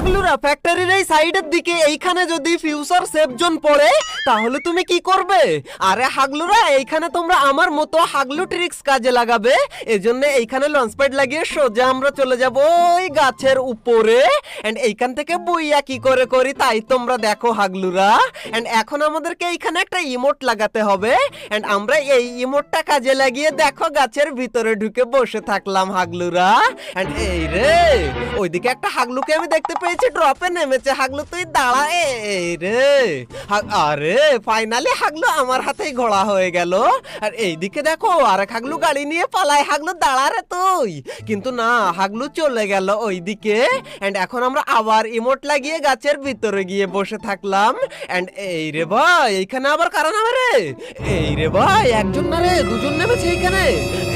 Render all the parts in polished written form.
হাগলুরা ফ্যাক্টরির এই সাইডের দিকে এইখানে যদি ফিউচার সেফ জোন পড়ে তাহলে তুমি কি করবে? আরে হাগলুরা এইখানে তোমরা আমার মতো হাগলু ট্রিক্স কাজে লাগাবে। এজন্য এইখানে লঞ্চ প্যাড লাগিয়ে সোজা আমরা চলে যাব ওই গাছের উপরে। এন্ড এইখান থেকে বইয়া কি করে করি তাই তোমরা দেখো হাগলুরা। এন্ড এখন আমাদেরকে এইখানে একটা ইমোট লাগাতে হবে। এন্ড আমরা এই ইমোটটা কাজে লাগিয়ে দেখো গাছের ভিতরে ঢুকে বসে থাকলাম হাগলুরা। এন্ড এই রে ওইদিকে একটা হাগলুকে আমি দেখতে পেয়েছি ড্রপে নেমেছে। হাগলু তুই দাঁড়া। এই রে আরে ফাইনালি হাগলু আমার হাতেই ঘোড়া হয়ে গেল। আর এইদিকে দেখো আরেক হাগলু গাড়ি নিয়ে পালায়। হাগলু দাঁড়া রে তুই। কিন্তু না, হাগলু চলে গেল ওইদিকে। এন্ড এখন আমরা আবার ইমোট লাগিয়ে গাছের ভিতরে গিয়ে বসে থাকলাম। এন্ড এই রে ভাই এইখানে আবার কারা নামে রে? এই রে ভাই একজন না রে দুজন নেমেছে এইখানে।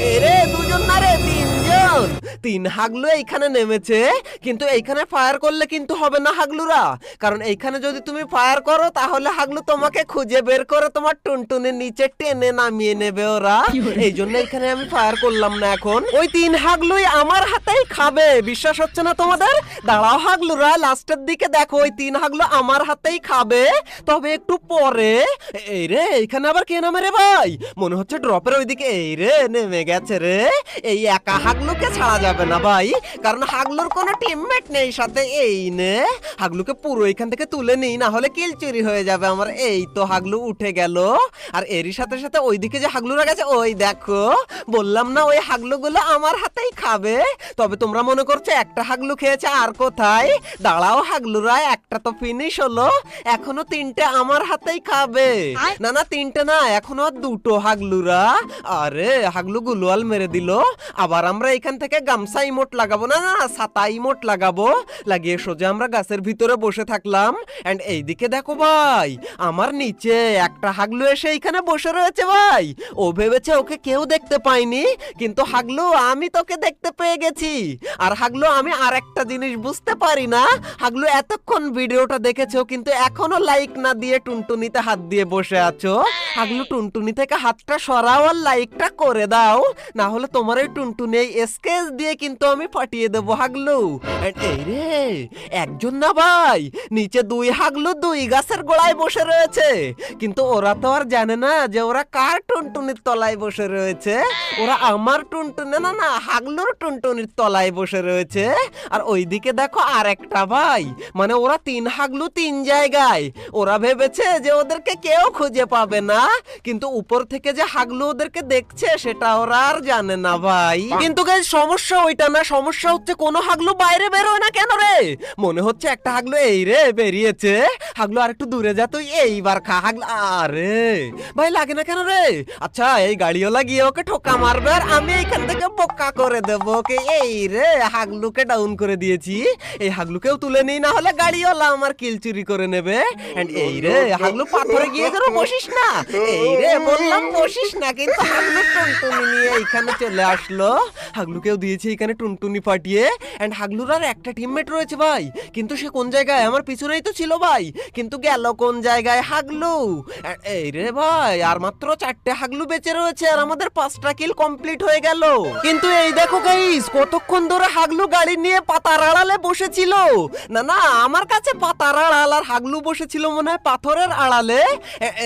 এই রে দুজন না রে তিনজন। তিন হাগলু এইখানে নেমেছে। কিন্তু এইখানে ফায়ার করলে কিন্তু হবে না হাগলুরা, কারণ এইখানে যদি তুমি ফায়ার করো তাহলে হাগলু তোমাকে খুঁজে বের করে তোমার টুনটুনের নিচে টেনে নামিয়ে নেবে ওরা। এই জন্য এখানে আমি ফায়ার করলাম না। এখন ওই তিন হাগলুই আমার হাতেই খাবে। বিশ্বাস হচ্ছে না তোমাদের? দাঁড়াও হাগলুরা, লাস্টের দিকে দেখো ওই তিন হাগলু আমার হাতেই খাবে, তবে একটু পরে। এই রে এইখানে আবার কে নামে রে ভাই? মনে হচ্ছে ড্রপের ওইদিকে। এই রে নেমে গেছে রে। এই একা হাগলুকে ছাড়া যাবে না ভাই, কারণ হাগলুর কোনো টিমমেট নেই সাথে। এই নে হাগলুকে পুরো এখান থেকে তুলে নিই, না হলে কিল চুরি হয়ে যাবে আমার। এই তো হাগলু উঠে গেল। আর এরই সাথে সাথে ওইদিকে যে হাগলুরা গেছে ওই দেখো, বললাম না ওই হাগলুগুলো আমার হাতেই খাবে। তবে তোমরা মনে করছো একটা হাগলু খেয়েছে, আর কোথায়? দাঁড়াও হাগলুরা, একটা তো ফিনিশ হলো, এখনো তিনটে আমার হাতেই খাবে। না না তিনটে না, এখনো দুটো হাগলুরা। আরে হাগলু গুলোয়াল মেরে দিল। আবার আমরা এখান থেকে গামছা ইমোট লাগাবো, না না ছাতা ইমোট লাগাবো। লাগিয়ে সোজা আমরা গাছের ভিতরে বসে থাকলাম। এন্ড এইদিকে দেখো ভাই আমার নিচে একটা হাগলু এসে এইখানে বসে রয়েছে ভাই। ও ভেবেছে ওকে কেউ দেখতে পায়নি, কিন্তু হাগলু আমি তোকে দেখতে পেয়ে গেছি। আর হাগলু আমি আর একটা জিনিস বুঝতে পারি না, হাগলু এতক্ষণ ভিডিওটা দেখেছো কিন্তু এখনো লাইক না দিয়ে টুনটুনিতে হাত দিয়ে বসে আছো। হাগলু টুনটুনি থেকে হাতটা সরাও আর লাইকটা করে দাও, না হলে তোমার এই টুনটুনি স্কেচ দিয়ে কিন্তু আমি ফাটিয়ে দেবো হাগলু। এই রে একজন না ভাই, নিচে দুই হাগলু দুই গাছের গোড়ায় বসে রয়েছে। কিন্তু ওরা তো আর জানে না যে ওরা কার টুনটুনির তলায় বসে রয়েছে। ওরা আমার টুনটুনি না না হাগলুর টুনটুনির তলায় বসে রয়েছে। আর ওইদিকে দেখো আর একটা ভাই, মানে ওরা তিন হাগলু তিন জায়গায়। ওরা ভেবেছে যে ওদেরকে কেউ খুঁজে পাবে না, কিন্তু উপর থেকে যে হাগলু ওদেরকে দেখছে সেটা ওরা আর জানে না ভাই। কিন্তু গাইস সমস্যা ওইটা না, সমস্যা হচ্ছে কোনো হাগলু বাইরে বেরোয় না কেন রে? মনে হচ্ছে একটা হাগলু এই রে বেরিয়েছে। হাগলু আর একটু দূরে যা তুই, এইবার খা হাগলু। আরে ভাই লাগে না কেন রে? আচ্ছা এই গাড়িওয়ালা গিয়ে ওকে ঠোকা মারবে আর আমি এইখান থেকে বোকা করে দেবো ওকে। এই রে হাগলুকে ডাউন করে দিয়েছি। এই হাগলুকেও তুলে নিই, না হলে গাড়িওয়ালা আমার কিল চুরি করে নেবে। এন্ড এই রে হাগলু পাথরে গিয়ে যেন বসিস না। এই রে বললাম বসিস না, কিন্তু হাগলু টুনটুনি নিয়ে এইখানে চলে আসলো। হাগলুকেও দিয়েছি এখানে টুনটুনি ফাটিয়ে। এন্ড হাগলুর আর একটা টিমমেট রয়েছে ভাই, কিন্তু সে কোন জায়গায়? আমার পিছনেই তো ছিল ভাই, কিন্তু গেল কোন জায়গায় হাগলু? এই রে ভাই আর মাত্র 4টে হাগলু বেঁচে রয়েছে আর আমাদের 5টা কিল কমপ্লিট হয়ে গেল। কিন্তু এই দেখো গাইস কতক্ষণ ধরে হাগলু গাড়ি নিয়ে পাতার আড়ালে বসেছিল। না না আমার কাছে পাতার আড়াল, আর হাগলু বসেছিল মনে হয় পাথরের আড়ালে।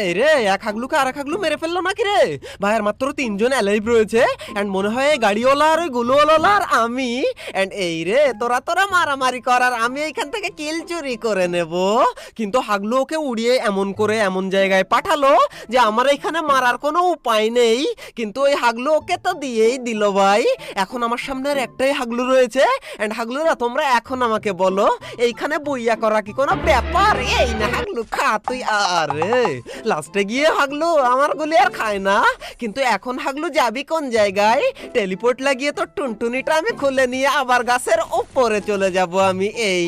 এই রে এক হাগলুকে আর এক হাগলু মেরে ফেললো নাকি রে ভাই? আর মাত্র 3জন অ্যালাইভ রয়েছে। এন্ড মনে হয় গাড়িওয়ালা আর ওই গুলোওয়ালা আর আমি। এন্ড এই রে তোরা মারামারি করার, আমি এইখান থেকে কিল চুরি করে নেব। কিন্তু হাগলু ওকে উড়িয়ে এমন করে এমন জায়গায় পাঠালো যে আমার এখানে মারার কোনো উপায় নেই। কিন্তু ওই হাগলু ওকে তো দিয়েই দিল ভাই। এখন আমার সামনে আর একটাই হাগলু রয়েছে। এন্ড হাগলুরা তোমরা এখন আমাকে বলো এইখানে বইয়া করা কি কোনো ব্যাপার? এই না হাগলু খা তুই। আরে লাস্টে গিয়ে হাগলু আমার গুলি আর খায় না। কিন্তু এখন হাগলু যাবি কোন জায়গায়? টেলিপোর্ট লাগিয়ে তো টুনটুনিটা আমি খুলে নিয়ে আবার গাছের উপরে চলে যাব আমি। এই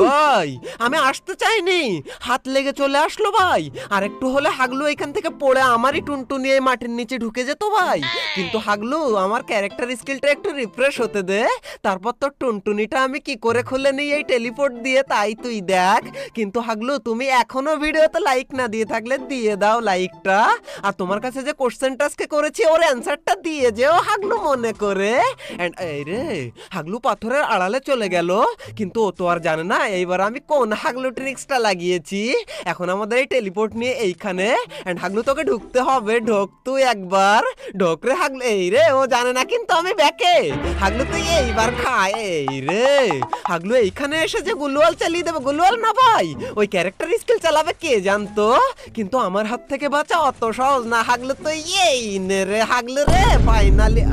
ভাই আমি আসতে চাইনি, হাত লেগে চলে আসলো ভাই। আর একটু হলে হাগলু এখান থেকে পড়ে আমারই টুনটুনি এই মাটির নিচে ঢুকে যেত ভাই। কিন্তু হাগলু আমার ক্যারেক্টার স্কিলটা একটু রিফ্রেশ হতে দে, তারপর তো টুনটুনিটা আমি কি করে খুলে নিই এই টেলিপোর্ট দিয়ে তাই তুই দেখ। কিন্তু হাগলু তুমি এখনো ভিডিওতে লাইক না দিয়ে থাকলে দিয়ে দাও লাইকটা, আর তোমার কাছে যে কোশ্চেনটা আজকে করেছি ওর অ্যান্সারটা দিয়ে যেও হাগলু মনে করে। এন্ড এই রে, হাগলু পাথরের আড়ালে চলে গেল, কিন্তু ও তো আর জানে না এইবার আমি কোন হাগলু ট্রিক্সটা লাগিয়েছি। এখন আমাদের এই টেলিপোর্ট নিয়ে এইখানে, এন্ড হাগলু তোকে ঢুকতে হবে, ঢোক তুই একবার, ঢোক রে হাগলু। এই রে, ও জানে না কিন্তু আমি ব্যাকে। হাগলু তুই এইবার খায়। এই রে, হাগলু এইখানে এসে যে গুলওয়াল চালিয়ে দেবে, গুলওয়াল না ভাই, ওই ক্যারেক্টার স্কিল চালাবে কে জানতো, কিন্তু আমার হাত থেকে বাঁচা অত সহজ না হাগলু। তুই এই নে রে হাগলু রে, ফাইনালি।